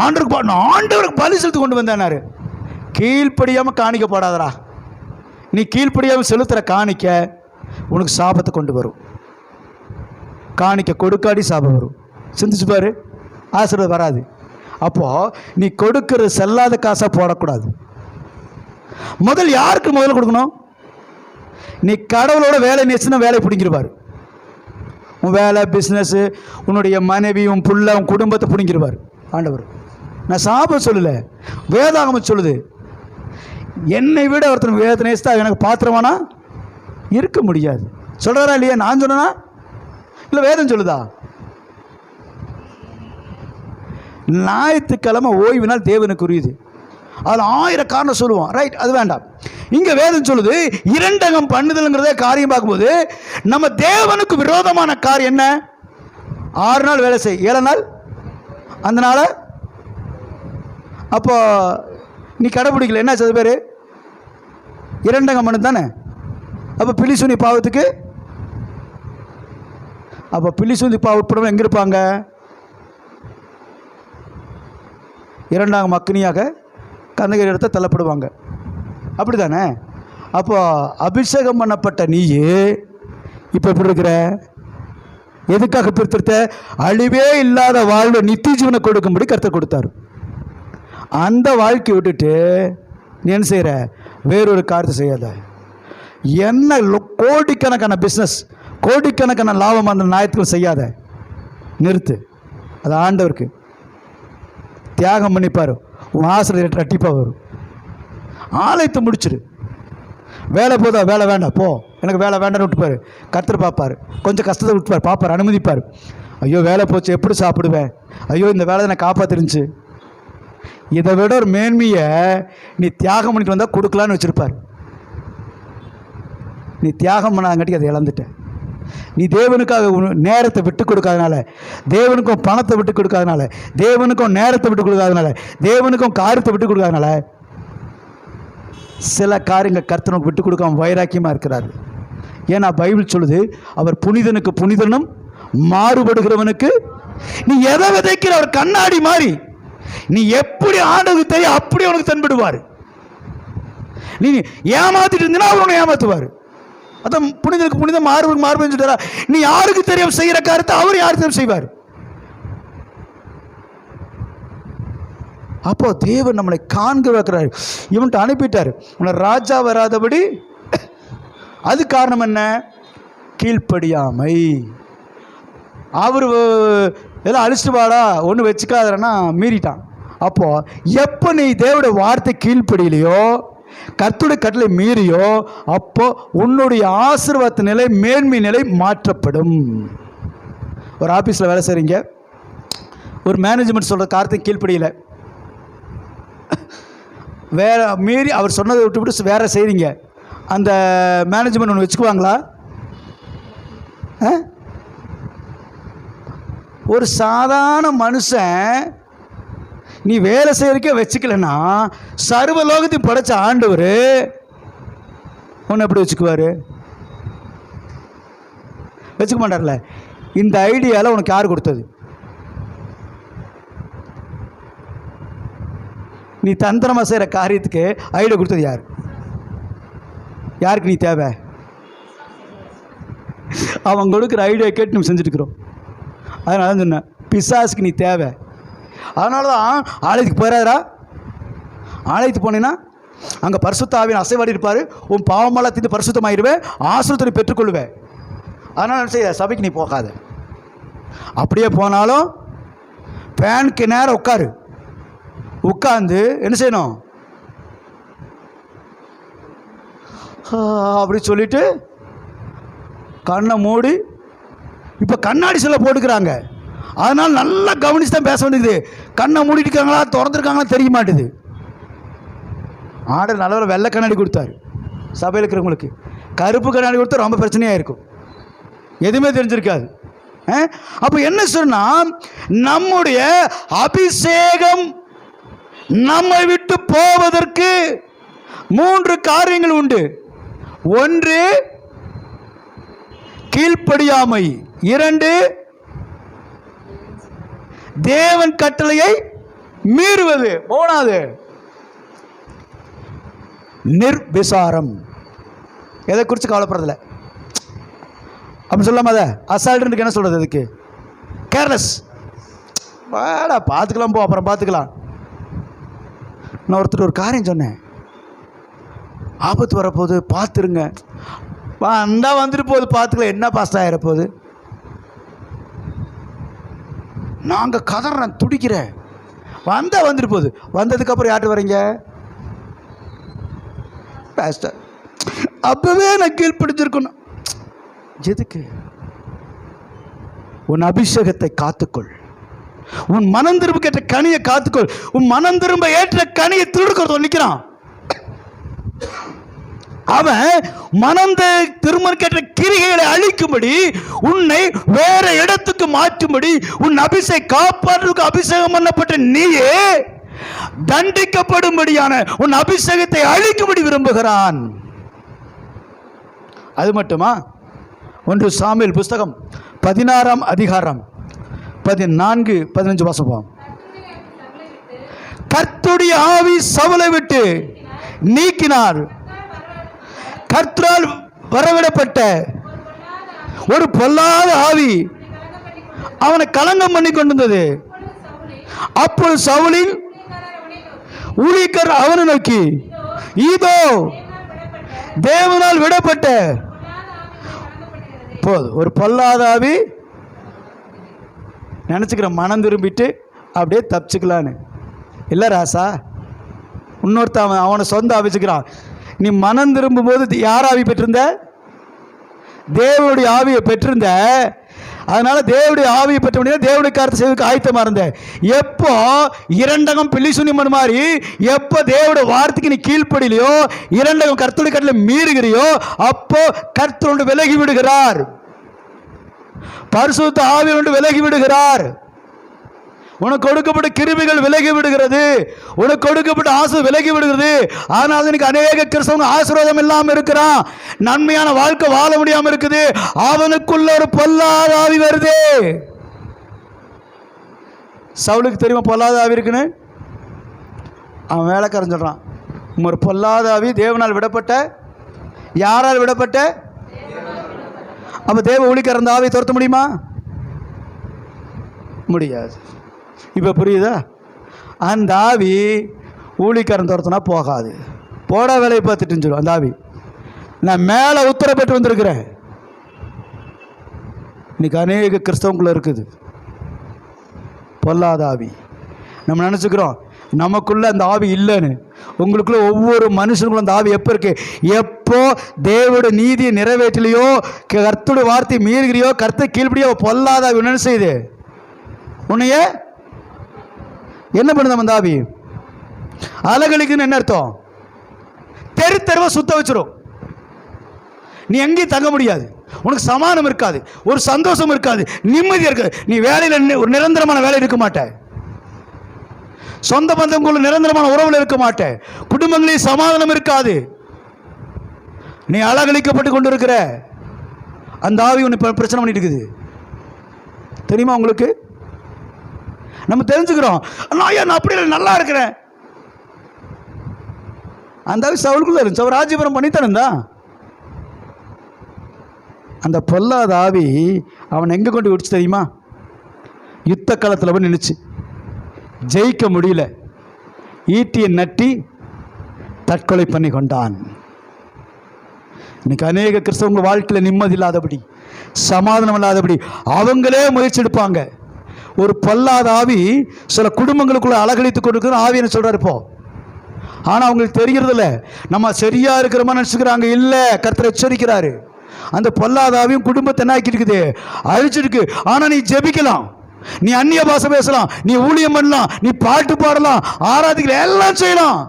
ஆண்டவருக்கு பலி செலுத்து கொண்டு வந்தானாரு. கீழ்ப்படியாமல் காணிக்க போடாதரா, நீ கீழ்ப்படியாமல் செலுத்துகிற காணிக்க உனக்கு சாபத்தை கொண்டு வரும். காணிக்க கொடுக்காடி சாபம் வரும். சிந்திச்சு பாரு, ஆசீர்வாதம் வராது. அப்போது நீ கொடுக்கிற செல்லாத காசாக போடக்கூடாது. முதல் யாருக்கு முதல்ல கொடுக்கணும்? நீ கடவுளோட வேலை நேச்சுன்னா வேலை பிடிங்கிருவார். உன் வேலை, பிஸ்னஸ்ஸு, உன்னுடைய மனைவி, உன் புள்ள, உன் குடும்பத்தை பிடிங்கிருவார் ஆண்டவர். நான் சாபம் சொல்லலை, வேதாகமம் சொல்லுது. என்னை விட ஒருத்தன் வேதனை நேசித்தா எனக்கு பாத்திரமானா இருக்க முடியாது. சொல்கிறாரா இல்லையா? நான் சொன்னா இல்லை வேதம் சொல்லுதா? ஞாயிற்றுக்கிழமை ஓய்வினால் தேவனுக்குரியது. அதில் 1000 காரணம் சொல்லுவோம், ரைட், அது வேண்டாம். இங்கே வேதம் சொல்லுது, இரண்டகம் பண்ணுதல்ங்கிறதே காரியம் பார்க்கும்போது நம்ம தேவனுக்கு விரோதமான காரியம் என்ன? 6 நாள் வேலை செய், 7 நாள் அந்த நாளை அப்போ நீ கடைப்பிடிக்கல, என்ன அது பேர்? இரண்டகம் பண்ணு தானே. அப்போ பிலிசூனி பாவத்துக்கு, அப்போ பிலிசூனி பாவ உட்பட எங்கே இருப்பாங்க? இரண்டாம் அக்னியாக கந்தகிரி இடத்த தள்ளப்படுவாங்க, அப்படி தானே? அப்போ அபிஷேகம் பண்ணப்பட்ட நீயே இப்போ எப்படி இருக்கிற? எதுக்காக பிரித்திருத்த? அழிவே இல்லாத வாழ்வை நித்திய ஜீவனை கொடுக்கும்படி கர்த்தர் கொடுத்தாரு. அந்த வாழ்க்கையை விட்டுட்டு நீ என்ன செய்கிற? வேறொரு காரியத்தை செய்யாத. என்ன கோடிக்கணக்கான பிஸ்னஸ், கோடிக்கணக்கான லாபம் அந்த ஞாயிற்றுக்கிழமை செய்யாத, நிறுத்து. அது ஆண்டவருக்கு தியாகம் பண்ணிப்பார். உன் ஆசிரியர் ரெட்டிப்பாக வரும். ஆலயத்தை முடிச்சிடு. வேலை போதா, வேலை வேண்டாம் போ, எனக்கு வேலை வேண்டாம்னு விட்டுப்பார். கர்த்தர் பார்ப்பார், கொஞ்சம் கஷ்டத்தை விட்டுப்பார், பார்ப்பார், அனுமதிப்பார். ஐயோ வேலை போச்சு, எப்படி சாப்பிடுவேன்? ஐயோ இந்த வேலை நான் காப்பாற்றிருந்துச்சு. இதை விட ஒரு மேன்மையை நீ தியாகம் பண்ணிட்டு வந்தால் கொடுக்கலான்னு வச்சுருப்பார். நீ தியாகம் பண்ணாதங்காட்டி அதை இழந்துட்ட. நீ தேவனுக்காக நேரத்தை விட்டு கொடுக்காதனால, தேவனுக்கும் பணத்தை விட்டு கொடுக்காதனால, தேவனுக்கும் நேரத்தை விட்டு கொடுக்காதனால, தேவனுக்கும் காரியத்தை விட்டு கொடுக்காதனால சில காரியங்கள் கர்த்தனுக்கு விட்டு கொடுக்காம வைராக்கியமாக இருக்கிறார். ஏன்னா பைபிள் சொல்லுது, அவர் புனிதனுக்கு புனிதனும் மாறுபடுகிறவனுக்கு. நீ எதை விதைக்கிற? அவர் கண்ணாடி மாதிரி. நீ எப்படி ஆண்டவருக்கு தெரியும் அப்படி அவனுக்கு தென்படுவார். நீ ஏமாத்திட்டு இருந்தீங்கன்னா அவர் உன்னை ஏமாத்துவார். அதான் புனிதனுக்கு புனிதம் மாறுபடுக்கு மாறுபடுன்னு சொல்லிட்டாரா? நீ யாருக்கு தெரியும் செய்கிற காரியத்தை அவர் யாருக்கு தெரியும் செய்வார். அப்போ தேவன் நம்மளை காண்க வைக்கிறார். இவன்ட்டு அனுப்பிட்டார், உன்னை ராஜா வராதபடி. அது காரணம் என்ன? கீழ்ப்படியாமை. அவர் எல்லாம் அழிச்சிட்டு வாடா, ஒன்று வச்சுக்காதன்னா மீறிட்டான். அப்போது எப்போ நீ தேவனுடைய வார்த்தை கீழ்ப்படியிலையோ, கர்த்தருடைய கட்டளை மீறியோ, அப்போ உன்னுடைய ஆசீர்வாத நிலை, மேன்மை நிலை மாற்றப்படும். ஒரு ஆஃபீஸில் வேலை செய்கிறீங்க, ஒரு மேனேஜ்மெண்ட் சொல்கிற காரியத்தை கீழ்ப்படியல, வேற மீறி அவர் சொன்னதை விட்டு வேற செய்றீங்க, அந்த மேனேஜ்மெண்ட் ஒன்று வச்சுக்குவாங்களா? ஒரு சாதாரண மனுஷன் நீ வேலை செய்யறதுக்கே வச்சுக்கலன்னா சர்வலோகத்தையும் படைச்ச ஆண்டவர் உன்னை எப்படி வச்சுக்குவார்? வச்சுக்க மாட்டார்ல. இந்த ஐடியாவில் உனக்கு யார் கொடுத்தது? நீ தந்திரமாக செய்கிற காரியத்துக்கு ஐடியா கொடுத்தது யார்? யாருக்கு நீ தேவை? அவன் கொடுக்குற ஐடியா கேட்டு நம்ம செஞ்சுட்டுருக்குறோம். அதனால தான் சொன்னேன், பிசாசுக்கு நீ தேவை. அதனால தான் ஆலயத்துக்கு போயிடாதா. ஆலயத்துக்கு போனீங்கன்னா அங்கே பரிசுத்த ஆவியின் அசைவாடி இருப்பார். உன் பாவமெல்லாம் தீர்ந்து பரிசுத்தமாயிருவேன், ஆசீர்வாதத்தை பெற்றுக்கொள்வேன். அதனால் என்ன செய்ய, சபைக்கு நீ போகாத. அப்படியே போனாலும் ஃபேனுக்கு நேரம் உட்காந்து என்ன செய்யணும்? அப்படி சொல்லிட்டு கண்ணை மூடி, இப்போ கண்ணாடி சில போட்டுக்கிறாங்க, அதனால் நல்லா கவனிச்சு தான் பேச வேண்டியது. கண்ணை மூடிட்டு இருக்காங்களா திறந்துருக்காங்களா தெரிய மாட்டுது. ஆர்டர் நல்ல வெள்ளை கண்ணாடி கொடுத்தாரு சபையில் இருக்கிறவங்களுக்கு. கருப்பு கண்ணாடி கொடுத்தா ரொம்ப பிரச்சனையாக இருக்கும், எதுவுமே தெரிஞ்சிருக்காது. அப்போ என்ன சொன்னால், நம்முடைய அபிஷேகம் நம்மை விட்டு போவதற்கு 3 காரியங்கள் உண்டு. 1 கீழ்ப்படியாமை, 2 தேவன் கட்டளையை மீறுவது, 3 நிர்விசாரம். எதை குறித்து கவலைப்படுறதில்ல அப்படி சொல்லாம, அதை அசால்ட்டுக்கு என்ன சொல்றது? அதுக்கு கேர்லெஸ். வாடா பார்த்துக்கலாம், போ அப்புறம் பார்த்துக்கலாம். நான் ஒருத்தர் ஒரு காரியம் சொன்னேன், ஆபத்து வரப்போகுது பார்த்துருங்க. வந்தா வந்துட்டு போகுது, பார்த்துக்கலாம், என்ன பாஸ்ட் ஆகிற போகுது. நாங்கள் கதறேன், துடிக்கிறேன், வந்தா வந்துட்டு போகுது. வந்ததுக்கப்புறம் யார்ட்டு வரீங்க? பாஸ்டர். அப்பவே நான் கீழ்ப்பிடிச்சிருக்கணும். எதுக்கு? உன் அபிஷேகத்தை காத்துக்கொள், உன் மனம் திரும்ப கேட்ட கனியை காத்துக்கொள். உன் மனம் திரும்ப ஏற்ற கனியை திருடுக்கிறது நிற்கிறான் அவன். மனம் திரும்ப கேட்ட கிரிகைகளை அழிக்கும்படி, உன்னை வேற இடத்துக்கு மாற்றும்படி, உன் காப்பாற்றுக்கு அபிஷேகம் பண்ணப்பட்ட நீயே தண்டிக்கப்படும்படியான உன் அபிஷேகத்தை அழிக்கும்படி விரும்புகிறான். அது மட்டுமா? 1 சாமுவேல் புஸ்தகம் 16ஆம் அதிகாரம் 14-15 வாசிப்போம். கர்த்தருடைய ஆவி சவுலை விட்டு நீக்கினார். கர்த்தரால் வரவிடப்பட்ட ஒரு பொல்லாத ஆவி அவனை கலங்கம் பண்ணி கொண்டிருந்தது. அப்பொழுது சவுலின் ஊழியக்காரர் அவனை நோக்கி, இதோ தேவனால் விடப்பட்ட போது ஒரு பொல்லாத ஆவி. நினச்சிக்கிற மனம் திரும்பிட்டு அப்படியே தப்பிச்சுக்கலான்னு இல்லை ராசா. இன்னொருத்த அவனை சொந்த ஆவிச்சுக்கிறான். நீ மனம் திரும்பும் போது யார் ஆவி பெற்றிருந்த? தேவனுடைய ஆவியை பெற்றிருந்த. அதனால தேவனுடைய ஆவியை பெற்ற முடியாது, தேவனுடைய காரியத்தை செய்வதற்கு ஆயத்தமாக இருந்த. எப்போ இரண்டகம் பிள்ளை சுனிமன் மாதிரி, எப்போ தேவனுடைய வார்த்தைக்கு நீ கீழ்ப்படிலையோ, இரண்டகம் கர்த்தருடைய கட்டளை மீறுகிறியோ, அப்போ கர்த்தரோடு விலகி விடுகிறார். பரிசுத்த ஆவியோடு விலகி விடுகிறார். உனக்கு கொடுக்கப்பட்ட கிருபைகள் விலகி விடுகிறது, உனக்கு கொடுக்கப்பட்ட ஆசை விலகி விடுகிறது. ஆனால் இன்னைக்கு அநேக கிறிஸ்தவங்க ஆசீர்வாதம் இல்லாமல் இருக்கிறான், நன்மையான வாழ்க்கை வாழ முடியாமல் இருக்குது. அவனுக்குள்ள ஒரு பொல்லாத ஆவி வருது. சவுலுக்கு தெரியுமா பொல்லாத ஆவி இருக்குன்னு? அவன் வேலைக்காரன் சொல்றான், ஒரு பொல்லாத ஆவி தேவனால் விடப்பட்ட. யாரால் விடப்பட்ட? அப்ப தேவ ஊழியக்காரர் அந்த ஆவியை துரத்த முடியுமா? முடியாது. இப்போ புரியுதா? அந்த ஆவி ஊழியக்காரன் துரத்துனா போகாது, போடா வேலையை பார்த்துட்டுன்னு சொல்லுவோம். அந்த ஆவி நான் மேலே உத்தரவு பெற்று வந்திருக்கிறேன். இன்னைக்கு அநேக கிறிஸ்தவங்களுக்குள்ள இருக்குது பொல்லாத ஆவி. நம்ம நினச்சிக்கிறோம் நமக்குள்ள அந்த ஆவி இல்லைன்னு. உங்களுக்குள்ள ஒவ்வொரு மனுஷனுக்குள்ள அந்த ஆவி எப்போ இருக்கு? எப்போ தேவோட நீதியை நிறைவேற்றலையோ, கர்த்தருடைய வார்த்தையை மீறுகிறியோ, கர்த்தரை கீழ்படியோ, பொல்லாத ஆவி என்ன செய்யுது? உன்னைய என்ன பண்ணுது அந்த ஆவி? அலகழிக்குன்னு என்ன அர்த்தம்? தெரு தெருவை சுத்த வச்சிரும். நீ எங்கேயும் தங்க முடியாது, உனக்கு சமாதானம் இருக்காது, ஒரு சந்தோஷம் இருக்காது, நிம்மதி இருக்காது. நீ வேலையில் ஒரு நிரந்தரமான வேலை இருக்க மாட்டே, சொந்த பந்தங்களுள்ள நிரந்தரமான உறவில் இருக்க மாட்டே, குடும்பங்களில் சமாதானம் இருக்காது. நீ அலகழிக்கப்பட்டு கொண்டு இருக்கிற அந்த ஆவி உன்னை பிரச்சனை பண்ணிட்டு இருக்குது. தெரியுமா உங்களுக்கு? நம்ம தெரிஞ்சுக்கிறோம், நான் அப்படி இல்லை, நல்லா இருக்கிறேன். அந்த ஆவி சவுலுக்குள்ள இருந்துச்சு, அவர் ராஜ்யபுரம் பண்ணித்தானே இருந்தா. அந்த பொல்லாத ஆவி அவன் எங்கே கொண்டு விடுச்சு தெரியுமா? யுத்த காலத்தில் போய் நின்றுச்சு, ஜெயிக்க முடியல, ஈட்டியை நட்டி தற்கொலை பண்ணி கொண்டான். இன்னைக்கு அநேக கிறிஸ்தவங்க வாழ்க்கையில் நிம்மதி இல்லாதபடி, சமாதானம் இல்லாதபடி அவங்களே முயற்சி எடுப்பாங்க. ஒரு பொல்லாத ஆவி சில குடும்பங்களுக்குள்ள அலகழித்து கொடுக்குற ஆவின்னு சொல்றாரு இப்போ. ஆனால் அவங்களுக்கு தெரியறதில்ல, நம்ம சரியா இருக்கிறோமா நினச்சிக்கிறாங்க. இல்லை, கர்த்தர் எச்சரிக்கிறாரு. அந்த பொல்லாத ஆவியும் குடும்பத்தை என்ன ஆக்கிட்டு இருக்குது? அழிச்சிருக்கு. ஆனால் நீ ஜெபிக்கலாம், நீ அந்நிய பாஷை பேசலாம், நீ ஊழியம் பண்ணலாம், நீ பாட்டு பாடலாம், ஆராதிக்கலாம், எல்லாம் செய்யலாம்.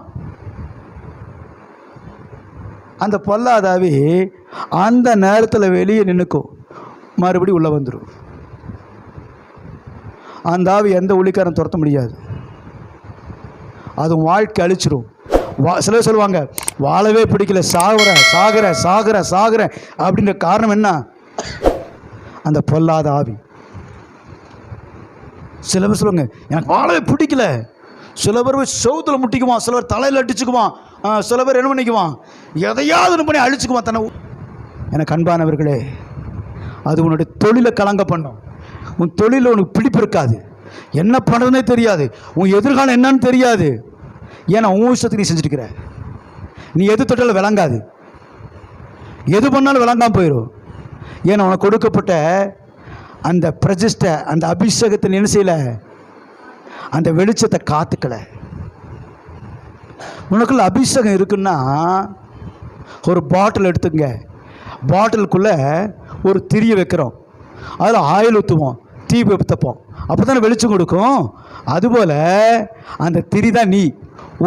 அந்த பொல்லாதாவி அந்த நேரத்தில் வெளியே நின்றுக்கும், மறுபடியும் உள்ளே வந்துடும். அந்த ஆவி எந்த ஊழிக்காரன் துரத்த முடியாது, அது வாழ்க்கை அழிச்சிடும். சிலர் சொல்லுவாங்க, வாழவே பிடிக்கல, சாகுற அப்படின்ற காரணம் என்ன? அந்த பொல்லாத ஆவி. சில பேர் சொல்லுவாங்க, எனக்கு வாழவே பிடிக்கல. சில பேர் செவுத்துல முட்டிக்குவான், சில பேர் தலையில் அடிச்சுக்குவான், சில பேர் என்ன பண்ணிக்குவான், எதையாவது ஒன்று பண்ணி அழிச்சுக்குவான் தன்னை. எனக்கு அன்பானவர்களே, அது உன்னுடைய தொழிலை கலங்க பண்ணும். உன் தொழிலில் உனக்கு பிடிப்பு இருக்காது, என்ன பண்ணுறதுனே தெரியாது, உன் எதிர்காலம் என்னன்னு தெரியாது. ஏன்னா உன் விஷயத்துக்கு நீ செஞ்சுருக்கிற. நீ எது தொட்டாலும் விளங்காது, எது பண்ணாலும் விளங்காமல் போயிடும். ஏன்னா உனக்கு கொடுக்கப்பட்ட அந்த பிரதிஷ்டை, அந்த அபிஷேகத்தை என்ன செய்யல, அந்த வெளிச்சத்தை காத்துக்கல. உனக்குள்ள அபிஷேகம் இருக்குன்னா ஒரு பாட்டில் எடுத்துங்க, பாட்டிலுக்குள்ளே ஒரு திரியை வைக்கிறோம், அதில் ஆயில் ஊற்றுவோம், தீ வைப்போம், அப்போ தானே வெளிச்சம் கொடுக்கும். அதுபோல் அந்த திரி தான் நீ.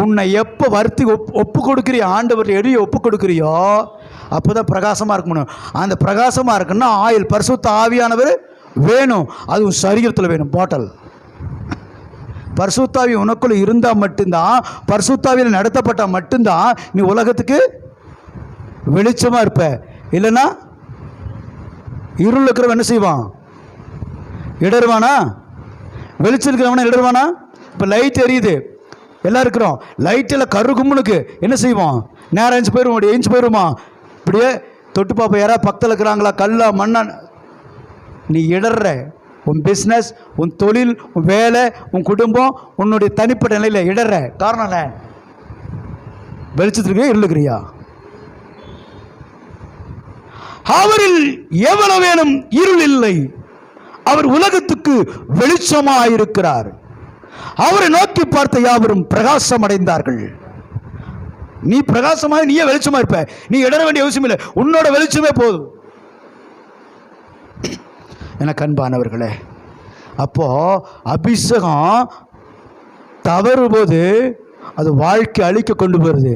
உன்னை எப்போ வருத்தி ஒப்பு கொடுக்குறியோ, ஆண்டவர் எரிய ஒப்பு கொடுக்குறியோ, அப்போ தான் பிரகாசமாக இருக்க முடியும். அந்த பிரகாசமாக இருக்குன்னா ஆயில், பரிசுத்த ஆவியானவர் வேணும், அதுவும் சரீரத்தில் வேணும். பாட்டில் பரிசுத்தாவி உனக்குள்ள இருந்தால் மட்டும்தான், பரிசுத்தாவியில் நடத்தப்பட்டால் மட்டும்தான் நீ உலகத்துக்கு வெளிச்சமாக இருப்ப. இல்லைன்னா இருள் இருக்கிறவன் என்ன செய்வான்? இடருவானா? வெளிச்சம் இருக்கிறவனா இடருவானா? இப்போ லைட் எரியுது, எல்லாம் இருக்கிறோம், லைட்டில் கரு கும்முனுக்கு என்ன செய்வோம்? நேரம் ஏஞ்சி போயிடுவோம், ஏஞ்சி போயிடுவோமா? இப்படியே தொட்டு பார்ப்போம், யாராவது பக்கத்தில் இருக்கிறாங்களா, கல்லா மண்ணா. நீ இடர்ற உன் பிஸ்னஸ், உன் தொழில், உன் வேலை, உன் குடும்பம், உன்னுடைய தனிப்பட்ட நிலையில் இடர்ற காரணம் என்ன? வெளிச்சத்திற்கு இருளுக்கிறியா? அவரில் எவ்வளவு வேணும் இருள் இல்லை, அவர் உலகத்துக்கு வெளிச்சமாயிருக்கிறார். அவரை நோக்கி பார்த்த யாவரும் பிரகாசம் அடைந்தார்கள். நீ பிரகாசமாக நீயே வெளிச்சமா இருப்ப, நீ இடர வேண்டிய அவசியம் இல்லை, உன்னோட வெளிச்சமே போதும். எனக்கு அன்பானவர்களே, அப்போ அபிஷேகம் தவறும் போது அது வாழ்க்கை அழிக்க கொண்டு போகிறது.